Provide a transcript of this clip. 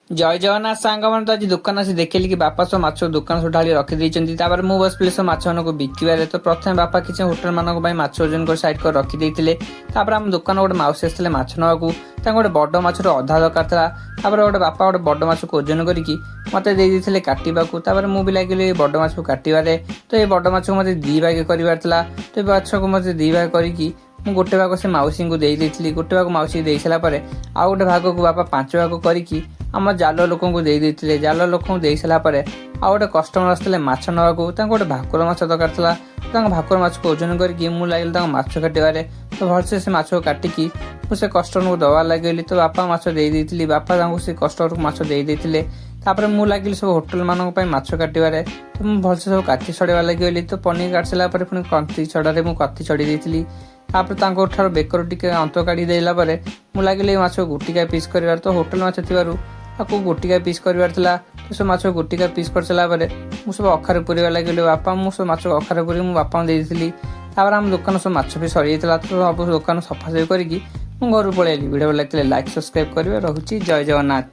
ଜୟ ଜଗନ୍ନାଥ ସାଙ୍ଗମାନେ ତ ଆଜି ଦୋକାନ ଆସି ଦେଖିଲି କି ବାପା ସବୁ ମାଛ ଦୋକାନ ସବୁ ଢାଳି ରଖିଦେଇଛନ୍ତି। ତାପରେ ମୁଁ ବସିଥିଲି ସବୁ ମାଛମାନଙ୍କୁ ବିକିବାରେ। ତ ପ୍ରଥମେ ବାପା କିଛି ହୋଟେଲ ମାନଙ୍କ ପାଇଁ ମାଛ ଓଜନ କରି ସାଇଡ୍ କରି ରଖିଦେଇଥିଲେ। ତାପରେ ଆମ ଦୋକାନ ଗୋଟେ ମାଉସୀ ଆସିଥିଲେ ମାଛ ନେବାକୁ। ତାଙ୍କୁ ଗୋଟେ ବଡ଼ ମାଛର ଅଧା ଦରକାର ଥିଲା। ତାପରେ ଗୋଟେ ବାପା ଗୋଟେ ବଡ଼ ମାଛକୁ ଓଜନ କରିକି ମୋତେ ଦେଇଦେଇଥିଲେ କାଟିବାକୁ। ତାପରେ ମୁଁ ବି ଲାଗିଲି ବଡ଼ ମାଛକୁ କାଟିବାରେ। ତ ଏ ବଡ଼ ମାଛକୁ ମୋତେ ଦୁଇ ଭାଗ କରିବାର ଥିଲା। ତ ଏ ମାଛକୁ ମୋତେ ଦୁଇ ଭାଗ କରିକି ମୁଁ ଗୋଟେ ଭାଗ ସେ ମାଉସୀଙ୍କୁ ଦେଇଦେଇଥିଲି। ଗୋଟେ ଭାଗ ମାଉସୀକୁ ଦେଇସାରିଲା ପରେ ଆଉ ଗୋଟେ ଭାଗକୁ ବାପା 5 ଭାଗ କରିକି ଆମ ଜାଲ ଲୋକଙ୍କୁ ଦେଇଦେଇଥିଲେ। ଜାଲ ଲୋକଙ୍କୁ ଦେଇସାରିଲା ପରେ ଆଉ ଗୋଟେ କଷ୍ଟମର ଆସିଥିଲେ ମାଛ ନେବାକୁ। ତାଙ୍କୁ ଗୋଟେ ଭାକୁର ମାଛ ଦରକାର ଥିଲା। ତାଙ୍କ ଭାକୁର ମାଛକୁ ଓଜନ କରିକି ମୁଁ ଲାଗିଲି ତାଙ୍କ ମାଛ କାଟିବାରେ। ତ ଭଲସେ ସେ ମାଛକୁ କାଟିକି ମୁଁ ସେ କଷ୍ଟମରକୁ ଦେବା ଲାଗିଲି। ତ ବାପା ମାଛ ଦେଇଦେଇଥିଲି। ବାପା ତାଙ୍କୁ ସେ କଷ୍ଟମରକୁ ମାଛ ଦେଇଦେଇଥିଲେ। ତାପରେ ମୁଁ ଲାଗିଲି ସବୁ ହୋଟେଲ ମାନଙ୍କ ପାଇଁ ମାଛ କାଟିବାରେ। ତ ମୁଁ ଭଲସେ ସବୁ କାଠି ଛଡ଼େଇବା ଲାଗିଗଲି। ତ ପନିର କାଟି ସାରିଲା ପରେ ପୁଣି କଞ୍ଚି ଛଡ଼ାରେ ମୁଁ କତି ଛଡ଼େଇ ଦେଇଥିଲି। ତାପରେ ତାଙ୍କ ଠାରୁ ବେକରୁ ଟିକେ ଅନ୍ତ କାଢ଼ି ଦେଲା ପରେ ମୁଁ ଲାଗିଲି ଏ ମାଛକୁ ଗୋଟିକା ପିସ୍ କରିବାର। ତ ହୋଟେଲ ମାଛ ଥିବାରୁ ତାକୁ ଗୋଟିକା ପିସ୍ କରିବାର ଥିଲା। ତ ସେ ମାଛକୁ ଗୋଟିକା ପିସ୍ କରିସାରିଲା ପରେ ମୁଁ ସବୁ ଅଖାରେ ପୁରେଇବା ଲାଗିଲି। ବାପା ମୁଁ ସବୁ ମାଛକୁ ଅଖାରେ ପୁରେଇ ମୁଁ ବାପାଙ୍କୁ ଦେଇଥିଲି। ତାପରେ ଆମ ଦୋକାନ ସବୁ ମାଛ ବି ସରିଯାଇଥିଲା। ତ ସବୁ ଦୋକାନ ସଫାସଫି କରିକି ମୁଁ ଘରକୁ ପଳେଇ ଆଇଲି। ଭିଡ଼ିଓ ଭଲ ଲାଗିଥିଲେ ଲାଇକ୍ ସବସ୍କ୍ରାଇବ୍ କରିବେ। ରହୁଛି ଜୟ ଜଗନ୍ନାଥ।